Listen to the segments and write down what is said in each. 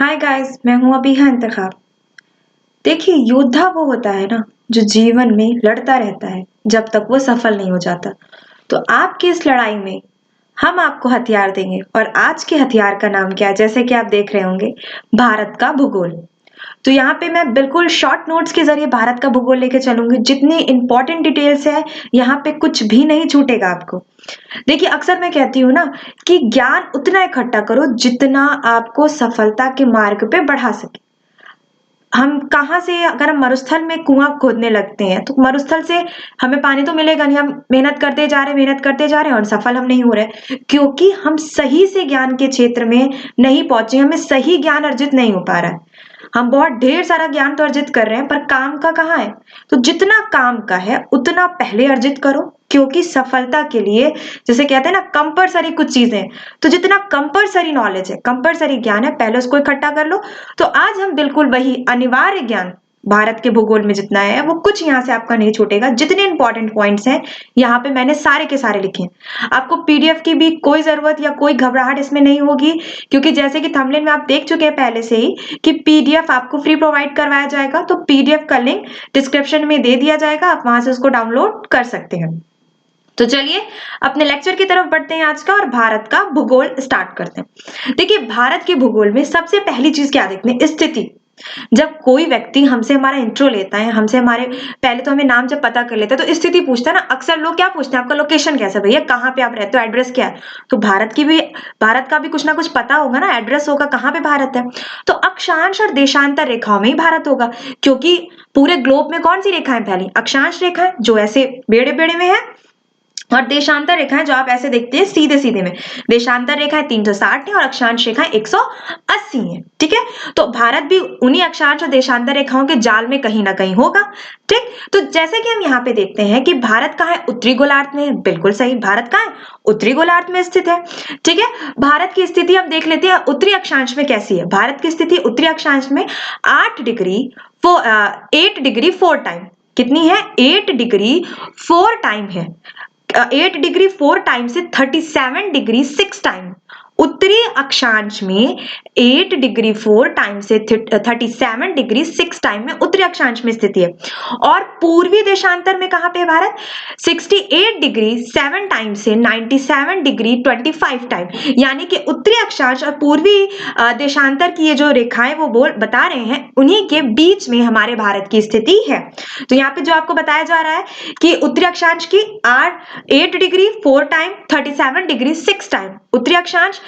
Hi guys, मैं हूं अभी इंतखाब। देखिए, योद्धा वो होता है ना जो जीवन में लड़ता रहता है जब तक वो सफल नहीं हो जाता। तो आपकी इस लड़ाई में हम आपको हथियार देंगे और आज के हथियार का नाम क्या है, जैसे कि आप देख रहे होंगे, भारत का भूगोल। तो यहाँ पे मैं बिल्कुल शॉर्ट नोट्स के जरिए भारत का भूगोल लेके चलूंगी। जितनी इंपॉर्टेंट डिटेल्स है यहाँ पे कुछ भी नहीं छूटेगा आपको। देखिए, अक्सर मैं कहती हूँ ना कि ज्ञान उतना इकट्ठा करो जितना आपको सफलता के मार्ग पे बढ़ा सके। हम कहाँ से, अगर हम मरुस्थल में कुआं खोदने लगते हैं तो मरुस्थल से हमें पानी तो मिलेगा नहीं। हम मेहनत करते जा रहे हैं, मेहनत करते जा रहे हैं और सफल हम नहीं हो रहे, क्योंकि हम सही से ज्ञान के क्षेत्र में नहीं पहुंचे, हमें सही ज्ञान अर्जित नहीं हो पा रहा है। हम बहुत ढेर सारा ज्ञान तो अर्जित कर रहे हैं, पर काम का कहाँ है? तो जितना काम का है उतना पहले अर्जित करो, क्योंकि सफलता के लिए, जैसे कहते हैं ना, कंपलसरी कुछ चीजें, तो जितना कंपलसरी नॉलेज है, कंपलसरी ज्ञान है, पहले उसको इकट्ठा कर लो। तो आज हम बिल्कुल वही अनिवार्य ज्ञान भारत के भूगोल में जितना है वो कुछ यहाँ से आपका नहीं छूटेगा। जितने इंपॉर्टेंट पॉइंट्स हैं यहाँ पे मैंने सारे के सारे लिखे हैं। आपको पीडीएफ की भी कोई जरूरत या कोई घबराहट इसमें नहीं होगी, क्योंकि जैसे कि थंबनेल में आप देख चुके हैं पहले से ही कि पीडीएफ आपको फ्री प्रोवाइड करवाया जाएगा। तो पीडीएफ का लिंक डिस्क्रिप्शन में दे दिया जाएगा, आप वहां से उसको डाउनलोड कर सकते हैं। तो चलिए अपने लेक्चर की तरफ बढ़ते हैं आज का, और भारत का भूगोल स्टार्ट करते हैं। देखिए, भारत के भूगोल में सबसे पहली चीज क्या देखते हैं? स्थिति। जब कोई व्यक्ति हमसे हमारा इंट्रो लेता है, हमसे हमारे पहले तो हमें नाम जब पता कर लेता है तो स्थिति पूछता है ना। अक्सर लोग क्या पूछते हैं? आपका लोकेशन कैसा है भैया, कहाँ पे आप रहते हो, एड्रेस क्या है? तो भारत का भी कुछ ना कुछ पता होगा ना, एड्रेस होगा कहाँ पे भारत है। तो अक्षांश और देशांतर रेखाओं में ही भारत होगा, क्योंकि पूरे ग्लोब में कौन सी रेखाएं फैली? अक्षांश रेखाएं, जो ऐसे बेड़े बेड़े में है, और देशांतर रेखाएं जो आप ऐसे देखते हैं सीधे सीधे में। देशांतर रेखाएं 360 है और अक्षांश रेखाएं 180 है। ठीक है, तो भारत भी उन्हीं अक्षांश और देशांतर रेखाओं के जाल में कहीं ना कहीं होगा। ठीक, तो जैसे कि हम यहाँ पे देखते हैं कि भारत कहाँ है? उत्तरी गोलार्ध में है। बिल्कुल सही, भारत कहाँ है? उत्तरी गोलार्ध में स्थित है। ठीक है, भारत की स्थिति हम देख लेते हैं उत्तरी अक्षांश में कैसी है। भारत की स्थिति उत्तरी अक्षांश में 8 डिग्री 4 टाइम, कितनी है? 8 डिग्री 4 टाइम है। 8 डिग्री 4 टाइम से 37 डिग्री 6 टाइम। उत्तरी अक्षांश में 8 डिग्री 4 टाइम से 37 डिग्री 6 टाइम में उत्तरी अक्षांश में स्थिति है। और पूर्वी देशांतर में कहां पे है भारत? 68 डिग्री 7 टाइम से 97 डिग्री 25 टाइम। यानी कि उत्तरी अक्षांश और पूर्वी देशांतर की ये जो रेखाएं वो बता रहे हैं, उन्हीं के बीच में हमारे भारत की स्थिति है। तो यहाँ पे जो आपको बताया जा रहा है कि उत्तरी अक्षांश की 8 डिग्री 4 टाइम 37 डिग्री 6 टाइम उत्तरी अक्षांश,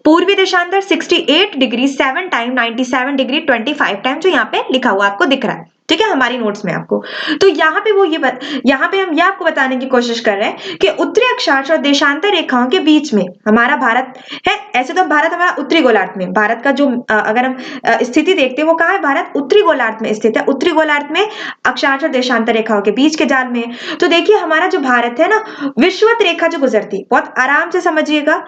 पूर्वी देशांतर 68 डिग्री 7 टाइम 97 डिग्री 25 टाइम, जो यहाँ पे लिखा हुआ आपको दिख रहा है। ठीक है, हमारी नोट्स में आपको। तो यहाँ पे यहाँ पे हम ये आपको बताने की कोशिश कर रहे हैं कि उत्तरी अक्षांश और देशांतर रेखाओं के बीच में हमारा भारत है। ऐसे तो भारत हमारा उत्तरी गोलार्ध में, भारत का जो अगर हम स्थिति देखते हैं वो कहाँ है? भारत उत्तरी गोलार्ध में स्थित है। उत्तरी गोलार्ध में अक्षांश और देशांतर रेखाओं के बीच के जाल में। तो देखिए, हमारा जो भारत है ना, विषुवत रेखा जो गुजरती है, बहुत आराम से समझिएगा,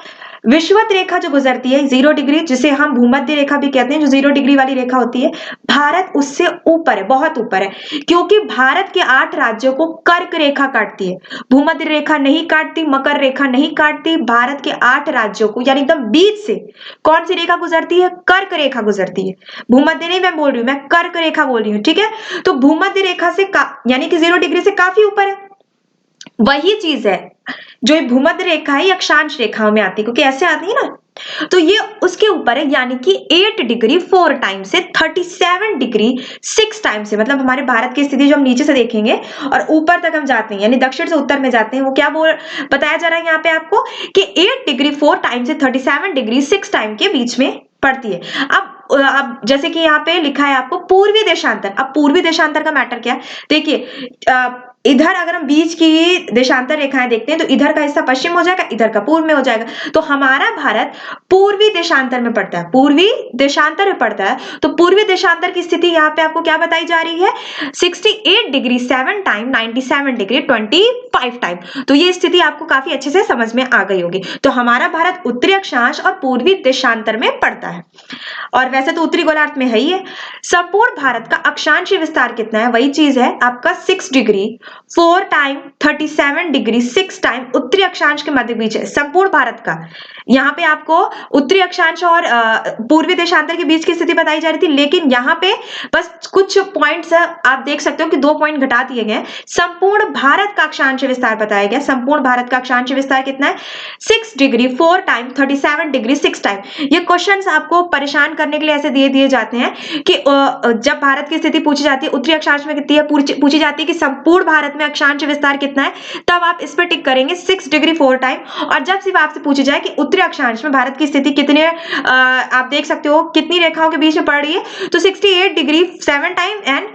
विषुवत रेखा जो गुजरती है 0 डिग्री, जिसे हम भूमध्य रेखा भी कहते हैं, जो 0 डिग्री वाली रेखा होती है, भारत उससे ऊपर है, बहुत ऊपर है, क्योंकि भारत के 8 राज्यों को कर्क रेखा काटती है। भूमध्य रेखा नहीं काटती, मकर रेखा नहीं काटती, भारत के 8 राज्यों को, यानी एकदम बीच से कौन सी रेखा गुजरती है? कर्क रेखा गुजरती है। भूमध्य नहीं मैं बोल रही हूँ, मैं कर्क रेखा बोल रही हूँ। ठीक है, तो भूमध्य रेखा से यानी कि 0 डिग्री से काफी ऊपर है। वही चीज है जो भूमध्य रेखा है, अक्षांश रेखाओं में आती है, क्योंकि ऐसे आती है ना, तो ये उसके ऊपर है। यानी कि 8 डिग्री 4 टाइम से 37 डिग्री 6 टाइम से, मतलब हमारे भारत की स्थिति जो हम नीचे से देखेंगे और ऊपर तक हम जाते हैं, यानी दक्षिण से उत्तर में जाते हैं, वो क्या बताया जा रहा है यहाँ पे आपको कि 8 डिग्री 4 टाइम से 37 डिग्री 6 टाइम के बीच में पड़ती है। अब जैसे कि यहाँ पे लिखा है आपको पूर्वी देशांतर। अब पूर्वी देशांतर का मैटर क्या है? देखिए, इधर अगर हम बीच की देशांतर रेखाएं देखते हैं तो इधर का हिस्सा पश्चिम हो जाएगा, इधर का पूर्व में हो जाएगा। तो हमारा भारत पूर्वी देशांतर में पड़ता है, पूर्वी देशांतर में पड़ता है। तो पूर्वी देशांतर की स्थिति यहाँ पे आपको क्या बताई जा रही है? 68 डिग्री 7 टाइम 97 डिग्री 25 टाइम। तो ये स्थिति आपको काफी अच्छे से समझ में आ गई होगी। तो हमारा भारत उत्तरी अक्षांश और पूर्वी देशांतर में पड़ता है, और वैसे तो उत्तरी गोलार्ध में है ही है। संपूर्ण भारत का अक्षांशीय विस्तार कितना है? वही चीज है आपका 6 डिग्री 4 टाइम 37 डिग्री 6 टाइम उत्तरी अक्षांश के मध्य बीच है संपूर्ण भारत का। यहाँ पे आपको उत्तरी अक्षांश और पूर्वी देशांतर के बीच की स्थिति बताई जा रही थी, लेकिन यहाँ पे बस कुछ पॉइंट्स आप देख सकते हो कि 2 पॉइंट घटा दिए गए। संपूर्ण भारत का अक्षांश विस्तार बताया गया। संपूर्ण भारत का अक्षांश विस्तार कितना है? 6 डिग्री 4 टाइम 37 डिग्री 6 टाइम। ये क्वेश्चंस आपको परेशान करने के लिए ऐसे दिए जाते हैं कि जब भारत की स्थिति पूछी जाती है उत्तरी अक्षांश में कितनी है, पूछी जाती है कि संपूर्ण भारत में अक्षांश विस्तार कितना है, तब आप इस पर टिक करेंगे 6 डिग्री 4 टाइम। और जब सिर्फ आपसे पूछी जाए कि उत्तरी अक्षांश में भारत की स्थिति कितनी है, आप देख सकते हो कितनी रेखाओं के बीच में पड़ रही है, तो 68 degree 7 time and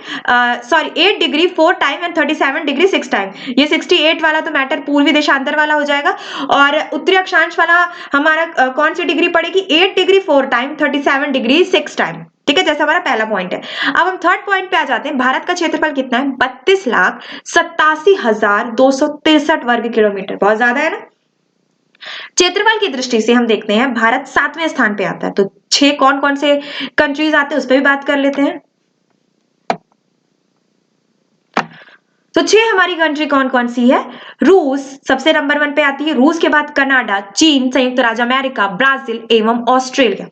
8 degree 4 time and 37 degree 6 time. ये 68 वाला तो मैटर पूर्वी देशांतर वाला हो जाएगा, और उत्तरी अक्षांश वाला हमारा कौन सी डिग्री पड़ेगी? 8 डिग्री 4 टाइम 37 डिग्री 6 टाइम। ठीक है, जैसा हमारा पहला पॉइंट है। अब हम थर्ड पॉइंट पे आ जाते हैं। भारत का क्षेत्रफल कितना है? 32,87,263 वर्ग किलोमीटर। बहुत ज्यादा है ना। क्षेत्रफल की दृष्टि से हम देखते हैं भारत 7वें स्थान पे आता है। तो 6 कौन कौन से कंट्रीज आते हैं उस पर भी बात कर लेते हैं। तो 6 हमारी कंट्री कौन कौन सी है? रूस सबसे नंबर 1 पे आती है। रूस के बाद कनाडा, चीन, संयुक्त राज्य अमेरिका, ब्राजील एवं ऑस्ट्रेलिया।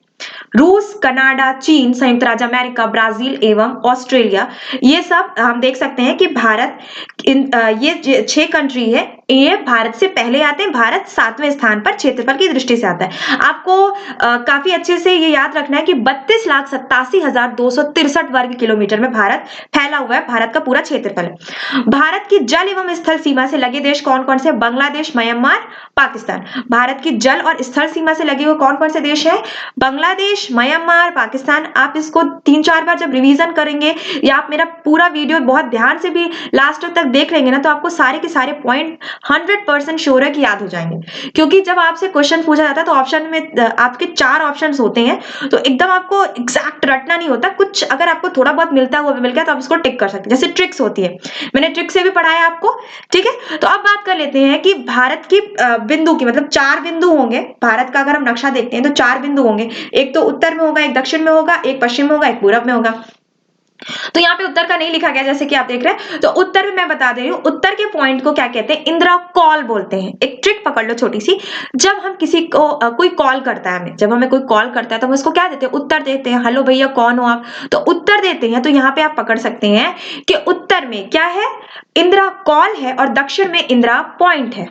रूस, कनाडा, चीन, संयुक्त राज्य अमेरिका, ब्राजील एवं ऑस्ट्रेलिया, ये सब हम देख सकते हैं कि भारत ये 6 कंट्री है, ये भारत से पहले आते हैं। भारत 7वें स्थान पर क्षेत्रफल की दृष्टि से आता है। आपको काफी अच्छे से ये याद रखना है कि 32,87,263 वर्ग किलोमीटर में भारत फैला हुआ है। भारत का पूरा क्षेत्रफल है। भारत की जल एवं स्थल सीमा से लगे देश कौन कौन से? बांग्लादेश, म्यांमार, पाकिस्तान। भारत की जल और स्थल सीमा से लगे हुए कौन कौन से देश हैं? बांग्लादेश, म्यांमार, पाकिस्तान। आप इसको 3-4 बार जब रिवीजन करेंगे या आप मेरा पूरा वीडियो बहुत ध्यान से भी लास्ट तक देख लेंगे ना, तो आपको सारे के सारे पॉइंट 100% श्योर है कि याद हो जाएंगे। क्योंकि जब आपसे क्वेश्चन पूछा जाता है तो ऑप्शन में आपके 4 ऑप्शन होते हैं, तो एकदम आपको एग्जैक्ट रटना नहीं होता। कुछ अगर आपको थोड़ा बहुत मिलता हुआ मिल गया तो आप इसको टिक कर सकते हैं। जैसे ट्रिक्स होती है, मैंने ट्रिक से भी पढ़ाया आपको। ठीक है, तो अब बात कर लेते हैं कि भारत की बिंदु की, मतलब 4 बिंदु होंगे भारत का। अगर हम नक्शा देखते हैं तो 4 बिंदु होंगे। एक तो उत्तर में होगा, एक दक्षिण में होगा, एक पश्चिम में होगा, एक पूरब में होगा। तो यहाँ पे उत्तर का नहीं लिखा गया जैसे कि आप देख रहे हैं। तो उत्तर में मैं बता दे रही हूँ, उत्तर के पॉइंट को क्या कहते हैं? इंदिरा कॉल बोलते हैं। एक ट्रिक पकड़ लो छोटी सी। जब हम किसी को कोई कॉल करता है, हमें जब हमें कोई कॉल करता है तो हम उसको क्या देते हैं? उत्तर देते हैं। हेलो भैया कौन हो आप? तो उत्तर देते हैं। तो यहाँ पे आप पकड़ सकते हैं कि उत्तर में क्या है? इंदिरा कॉल है, और दक्षिण में इंदिरा पॉइंट है।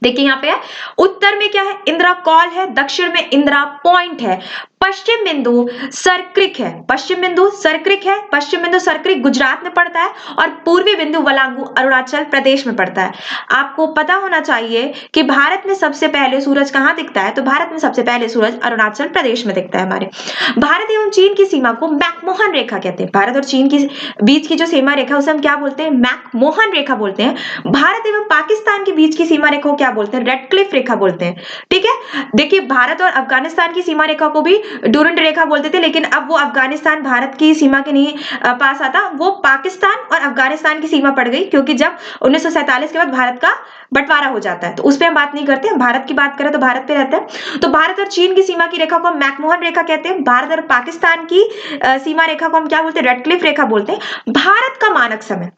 देखिए यहाँ पे है, उत्तर में क्या है? इंदिरा कॉल है, दक्षिण में इंदिरा पॉइंट है। पश्चिम बिंदु सरक्रिक है। पश्चिम बिंदु सरक्रिक है। पश्चिम बिंदु सरक्रिक गुजरात में पड़ता है, और पूर्वी बिंदु वलांगू अरुणाचल प्रदेश में पड़ता है। आपको पता होना चाहिए कि भारत में सबसे पहले सूरज कहाँ दिखता है? तो भारत में सबसे पहले सूरज अरुणाचल प्रदेश में दिखता है हमारे। भारत एवं चीन की सीमा को मैकमोहन रेखा कहते हैं। भारत और चीन की बीच की जो सीमा रेखा उसे हम क्या बोलते हैं? मैकमोहन रेखा बोलते हैं। भारत एवं पाकिस्तान के बीच की सीमा रेखा को क्या बोलते हैं? रेडक्लिफ रेखा बोलते हैं। ठीक है, देखिए भारत और अफगानिस्तान की सीमा रेखा को भी डूरंड रेखा बोलते थे, लेकिन अब वो अफगानिस्तान भारत की सीमा के नहीं पास आता, वो पाकिस्तान और अफगानिस्तान की सीमा पड़ गई, क्योंकि जब 1947 के बाद भारत का बंटवारा हो जाता है। तो उस पर हम बात नहीं करते, हम भारत की बात करें तो भारत पे रहते हैं। तो भारत और चीन की सीमा की रेखा को हम मैकमोहन रेखा कहते हैं। भारत और पाकिस्तान की सीमा रेखा को हम क्या बोलते हैं? रेडक्लिफ रेखा बोलते हैं। भारत का मानक समय,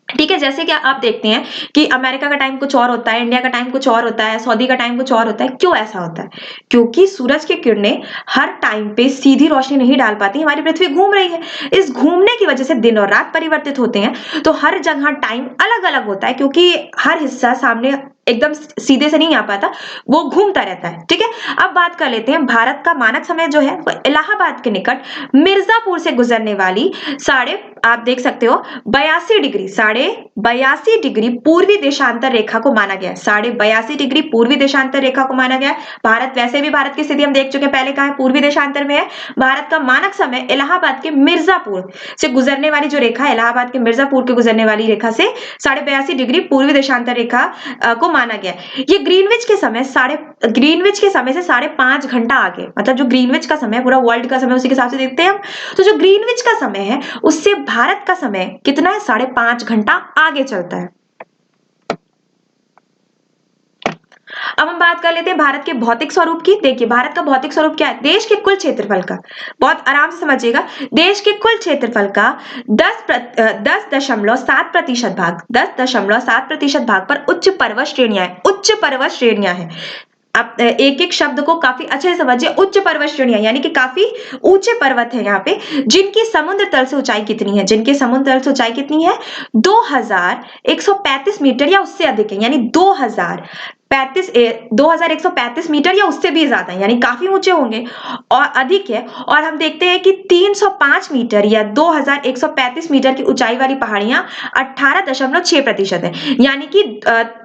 ठीक है, जैसे कि आप देखते हैं कि अमेरिका का टाइम कुछ और होता है, इंडिया का टाइम कुछ और होता है, सऊदी का टाइम कुछ और होता है। क्यों ऐसा होता है? क्योंकि सूरज की किरणें हर टाइम पे सीधी रोशनी नहीं डाल पाती। हमारी पृथ्वी घूम रही है, इस घूमने की वजह से दिन और रात परिवर्तित होते हैं। तो हर जगह टाइम अलग अलग होता है, क्योंकि हर हिस्सा सामने एकदम सीधे से नहीं आ पाता, वो घूमता रहता है। ठीक है, अब बात कर लेते हैं भारत का मानक समय जो है वो इलाहाबाद के निकट मिर्जापुर से गुजरने वाली आप देख सकते हो 82 डिग्री पूर्वी देशांतर रेखा को माना गया है। 82 डिग्री पूर्वी देशांतर रेखा को माना गया है। भारत वैसे भी, भारत की स्थिति हम देख चुके हैं पहले, कहा है? पूर्वी देशांतर में है। भारत का मानक समय इलाहाबाद के मिर्जापुर से गुजरने वाली जो रेखा है, इलाहाबाद के मिर्जापुर के गुजरने वाली रेखा से 82 डिग्री पूर्वी देशांतर रेखा को माना गया। ये ग्रीनविच के समय से 5.5 घंटा आगे, मतलब जो ग्रीनविच का समय पूरा वर्ल्ड का समय उसी के हिसाब से देखते हैं हम। तो जो ग्रीनविच का समय है उससे भारत का समय कितना है? 5.5 घंटा आगे चलता है। अब हम बात कर लेते हैं भारत के भौतिक स्वरूप की। देखिए भारत का भौतिक स्वरूप क्या है, देश के कुल क्षेत्रफल का, बहुत आराम से समझिएगा, देश के कुल क्षेत्रफल का 10.7% भाग, 10.7% भाग पर उच्च पर्वत श्रेणियां हैं, उच्च पर्वत श्रेणियां हैं। अब एक एक शब्द को काफी अच्छे से समझिए। उच्च पर्वत श्रेणियां यानी कि काफी ऊंचे पर्वत है यहाँ पे, जिनकी समुद्र तल से ऊंचाई कितनी है, जिनके समुद्र तल से ऊंचाई कितनी है, 2135 मीटर या उससे अधिक है, यानी 2135 मीटर या उससे भी ज्यादा है, यानी काफी ऊंचे होंगे और अधिक है। और हम देखते हैं कि 305 मीटर या 2135 मीटर की ऊंचाई वाली पहाड़ियां 18.6% है, यानी कि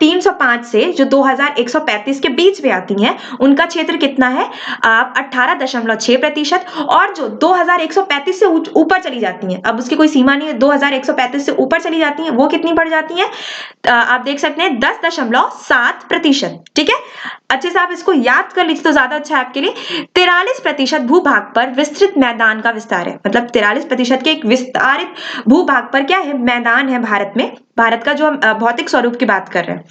305 से जो 2135 के बीच में आती हैं उनका क्षेत्र कितना है, 18.6%। और जो 2135 से ऊपर चली जाती हैं, अब उसकी कोई सीमा नहीं है, 2135 से ऊपर चली जाती हैं, वो कितनी बढ़ जाती हैं, आप देख सकते हैं 10.7%। ठीक है, अच्छे से आप इसको याद कर लीजिए तो ज्यादा अच्छा है आपके लिए। 43% भूभाग पर विस्तृत मैदान का विस्तार है, मतलब 43% के एक विस्तारित भूभाग पर क्या है, मैदान है भारत में। भारत का जो हम भौतिक स्वरूप की बात कर रहे हैं।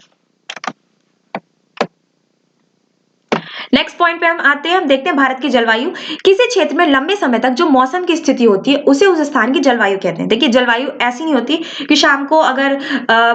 नेक्स्ट पॉइंट पे हम आते हैं, हम देखते हैं भारत की जलवायु। किसी क्षेत्र में लंबे समय तक जो मौसम की स्थिति होती है उसे उस स्थान की जलवायु कहते हैं। देखिए जलवायु ऐसी नहीं होती कि शाम को अगर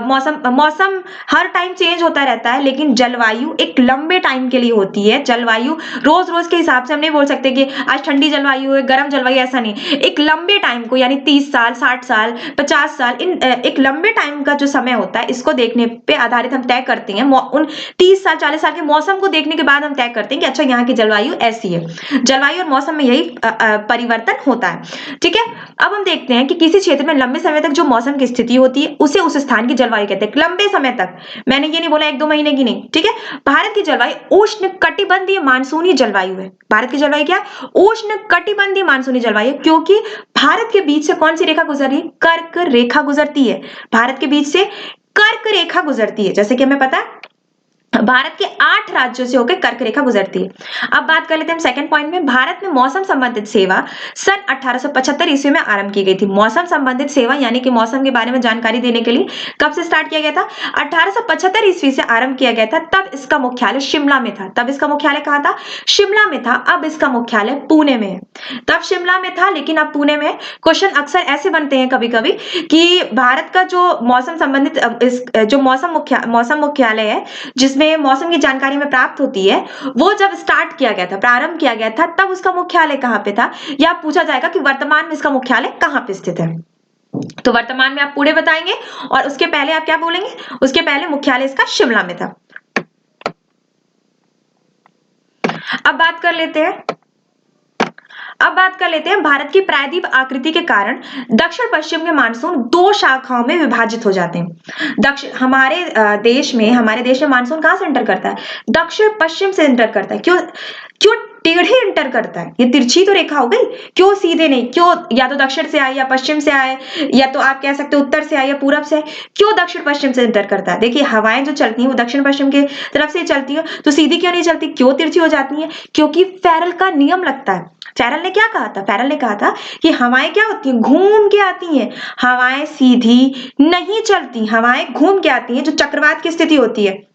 मौसम हर टाइम चेंज होता रहता है, लेकिन जलवायु एक लंबे टाइम के लिए होती है। जलवायु रोज रोज के हिसाब से हम नहीं बोल सकते कि आज ठंडी जलवायु है, गर्म जलवायु, ऐसा नहीं। एक लंबे टाइम को, यानी 30 साल, 60 साल, 50 साल, इन एक लंबे टाइम का जो समय होता है, इसको देखने पे आधारित हम तय करते हैं। उन 30 साल 40 साल के मौसम को देखने के बाद हम तय करते हैं कि अच्छा यहाँ की जलवायु ऐसी है। जलवायु और मौसम में यही परिवर्तन होता है। ठीक है, अब हम देखते हैं कि किसी क्षेत्र में लंबे समय तक जो मौसम की स्थिति होती है उसे उस स्थान की जलवायु कहते हैं। लंबे समय तक, मैंने ये नहीं बोला 1-2 महीने की नहीं। ठीक है, भारत की जलवायु उष्ण कटिबंधीय मानसूनी जलवायु है। भारत की जलवायु क्या, उष्ण कटिबंधीय मानसूनी जलवायु, क्योंकि भारत के बीच से कौन सी रेखा गुजरी, कर्क रेखा गुजरती है। भारत के बीच से कर्क रेखा गुजरती है, जैसे कि हमें पता है भारत के 8 राज्यों से होकर कर्क रेखा गुजरती है। अब बात कर लेते हैं हम सेकंड पॉइंट में, भारत में मौसम संबंधित सेवा सन 1875 ईस्वी में आरंभ की गई थी। मौसम संबंधित सेवा यानी कि मौसम के बारे में जानकारी देने के लिए कब से स्टार्ट किया गया था, 1875 ईस्वी से आरंभ किया गया था। तब इसका मुख्यालय शिमला में था। तब इसका मुख्यालय कहाँ था, शिमला में था। अब इसका मुख्यालय पुणे में है। तब शिमला में था लेकिन अब पुणे में है। क्वेश्चन अक्सर ऐसे बनते हैं कभी कभी कि भारत का जो मौसम संबंधित जो मौसम मुख्यालय है जिसमें मौसम की जानकारी में प्राप्त होती है, वो जब स्टार्ट किया गया था, प्रारंभ किया गया था, तब उसका मुख्यालय कहाँ पे था, या पूछा जाएगा कि वर्तमान में इसका मुख्यालय कहाँ पे स्थित है। तो वर्तमान में आप पुणे बताएंगे और उसके पहले आप क्या बोलेंगे, उसके पहले मुख्यालय इसका शिमला में था। अब बात कर लेते हैं भारत की प्रायद्वीप आकृति के कारण दक्षिण पश्चिम के मानसून 2 शाखाओं में विभाजित हो जाते हैं। हमारे देश में मानसून कहां से एंटर करता है, दक्षिण पश्चिम से एंटर करता है। क्यों टेढ़े एंटर करता है, ये तिरछी तो रेखा हो गई, क्यों सीधे नहीं, क्यों या तो दक्षिण से आए या पश्चिम से आए, या तो आप कह सकते हो उत्तर से आए या पूरब से आए, क्यों दक्षिण पश्चिम से एंटर करता है। देखिए हवाएं जो चलती हैं वो दक्षिण पश्चिम के तरफ से चलती है, तो सीधी क्यों नहीं चलती, क्यों तिरछी हो जाती है, क्योंकि फैरल का नियम लगता है। फैरल ने क्या कहा था, फैरल ने कहा था कि हवाएं क्या होती हैं, घूम के आती हैं, हवाएं सीधी नहीं चलती, हवाएं घूम के आती हैं। जो चक्रवात की स्थिति होती है,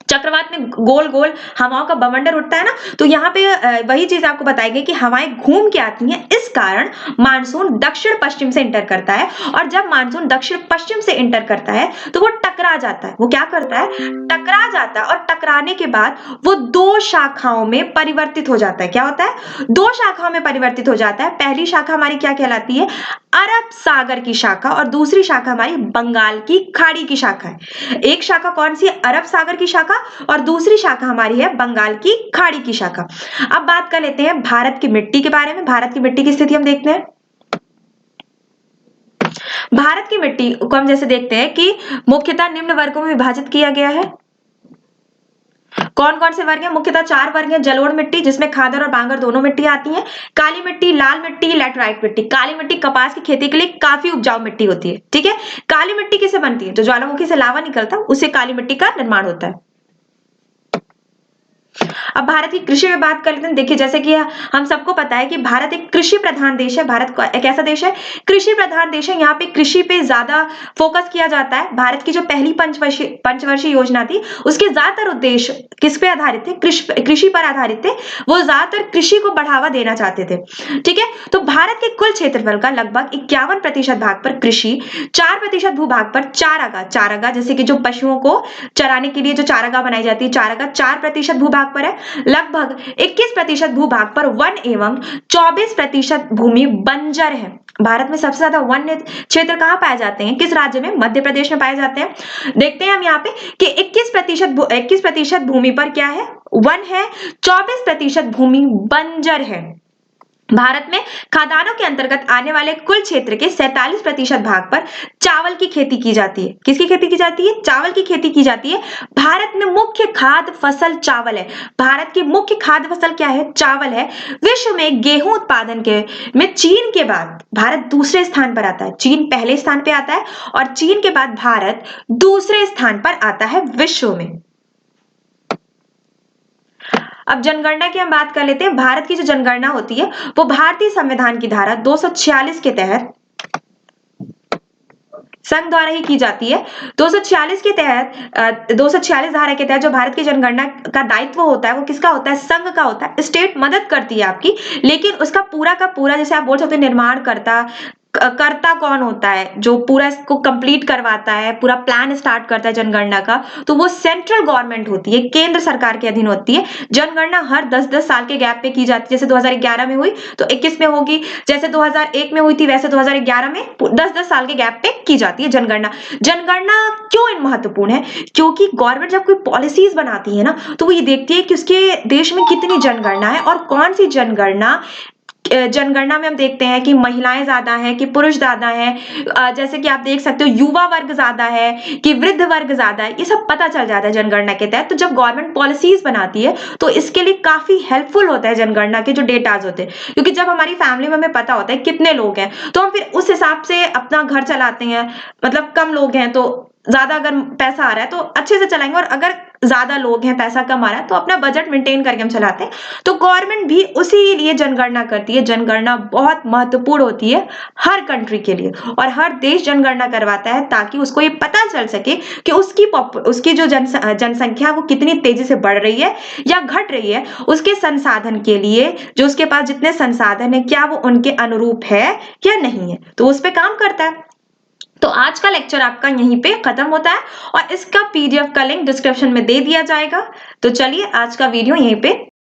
चक्रवात में गोल गोल हवाओं का बवंडर उठता है ना, तो यहाँ पे वही चीज आपको बताई गई कि हवाएं घूम के आती हैं, इस कारण मानसून दक्षिण पश्चिम से इंटर करता है। और जब मानसून दक्षिण पश्चिम से इंटर करता है तो वो टकरा जाता है। वो क्या करता है, टकरा जाता है, और टकराने के बाद वो 2 शाखाओं में परिवर्तित हो जाता है। क्या होता है, 2 शाखाओं में परिवर्तित हो जाता है। पहली शाखा हमारी क्या कहलाती है, अरब सागर की शाखा, और दूसरी शाखा हमारी बंगाल की खाड़ी की शाखा है। एक शाखा कौन सी है, अरब सागर की शाखा, और दूसरी शाखा हमारी है बंगाल की खाड़ी की शाखा। अब बात कर लेते हैं भारत की मिट्टी के बारे में। भारत की मिट्टी की स्थिति हम देखते हैं। भारत की मिट्टी को हम जैसे देखते हैं कि मुख्यतः निम्न वर्गों में विभाजित किया गया है। कौन कौन से वर्ग हैं, मुख्यतः 4 वर्ग हैं। जलोढ़ मिट्टी जिसमें खादर और बांगर दोनों मिट्टियां आती हैं, काली मिट्टी, लाल मिट्टी, लैटराइट मिट्टी। काली मिट्टी कपास की खेती के लिए काफी उपजाऊ मिट्टी होती है। ठीक है, काली मिट्टी किसे बनती है, जो ज्वालामुखी से लावा निकलता है उससे काली मिट्टी का निर्माण होता है। अब भारत की कृषि में बात कर लेते हैं। देखिए जैसे कि हम सबको पता है कि भारत एक कृषि प्रधान देश है। भारत एक ऐसा देश है, कृषि प्रधान देश है। यहाँ पे कृषि पे ज्यादा फोकस किया जाता है। भारत की जो पहली पंचवर्षीय योजना थी, उसके ज्यादातर उद्देश्य किस पे आधारित थे? कृषि पर आधारित थे। वो ज्यादातर कृषि को बढ़ावा देना चाहते थे। ठीक है, तो भारत के कुल क्षेत्रफल का लगभग 51% भाग पर कृषि, 4% भूभाग पर चारागाह जैसे कि जो पशुओं को चराने के लिए जो चारागाह बनाई जाती है, चारागाह 4% भूभाग पर है। लगभग 21% भूभाग पर वन एवं 24% भूमि बंजर है। भारत में सबसे ज्यादा वन्य क्षेत्र कहाँ पाए जाते हैं? किस राज्य में? मध्य प्रदेश में पाए जाते हैं। देखते हैं हम यहाँ पे कि 21% भूमि पर क्या है? वन है, 24% भूमि बंजर है। भारत में खाद्यान्नों के अंतर्गत आने वाले कुल क्षेत्र के 47% भाग पर चावल की खेती की जाती है। किसकी खेती की जाती है? चावल की खेती की जाती है। भारत में मुख्य खाद्य फसल चावल है। भारत की मुख्य खाद्य फसल क्या है? चावल है। विश्व में गेहूं उत्पादन के में चीन के बाद भारत दूसरे स्थान पर आता है। चीन पहले स्थान पे आता है और चीन के बाद भारत दूसरे स्थान पर आता है विश्व में। अब जनगणना की हम बात कर लेते हैं। भारत की जो जनगणना होती है वो भारतीय संविधान की धारा 246 के तहत संघ द्वारा ही की जाती है। 246 के तहत 246 धारा के तहत जो भारत की जनगणना का दायित्व होता है वो किसका होता है? संघ का होता है। स्टेट मदद करती है आपकी, लेकिन उसका पूरा का पूरा, जैसे आप बोल सकते हैं, निर्माण करता कौन होता है? जो पूरा इसको कंप्लीट करवाता है, पूरा प्लान स्टार्ट करता है जनगणना का, तो वो सेंट्रल गवर्नमेंट होती है, केंद्र सरकार के अधीन होती है। जनगणना हर 10-10 साल के गैप पे की जाती है। जैसे 2011 में हुई तो 21 में होगी, जैसे 2001 में हुई थी वैसे 2011 में 10-10 साल के गैप पे की जाती है जनगणना। जनगणना क्यों महत्वपूर्ण है? क्योंकि गवर्नमेंट जब कोई पॉलिसीज बनाती है ना, तो वो ये देखती है कि उसके देश में कितनी जनगणना है और कौन सी जनगणना में हम देखते हैं कि महिलाएं ज्यादा हैं कि पुरुष ज्यादा हैं, जैसे कि आप देख सकते हो युवा वर्ग ज्यादा है कि वृद्ध वर्ग ज्यादा है, ये सब पता चल जाता है जनगणना के तहत। तो जब गवर्नमेंट पॉलिसीज बनाती है तो इसके लिए काफी हेल्पफुल होता है जनगणना के जो डेटाज होते हैं, क्योंकि जब हमारी फैमिली में हमें पता होता है कितने लोग हैं तो हम फिर उस हिसाब से अपना घर चलाते हैं। मतलब कम लोग हैं तो ज्यादा अगर पैसा आ रहा है तो अच्छे से चलाएंगे, और अगर ज्यादा लोग हैं पैसा कम आ रहा है तो अपना बजट मेंटेन करके हम चलाते हैं। तो गवर्नमेंट भी उसी लिए जनगणना करती है। जनगणना बहुत महत्वपूर्ण होती है हर कंट्री के लिए, और हर देश जनगणना करवाता है ताकि उसको ये पता चल सके कि उसकी जो जनसंख्या वो कितनी तेजी से बढ़ रही है या घट रही है। उसके संसाधन के लिए जो उसके पास जितने संसाधन है क्या वो उनके अनुरूप है या नहीं है, तो उस पर काम करता है। तो आज का लेक्चर आपका यहीं पे खत्म होता है और इसका पीडीएफ का लिंक डिस्क्रिप्शन में दे दिया जाएगा। तो चलिए आज का वीडियो यहीं पे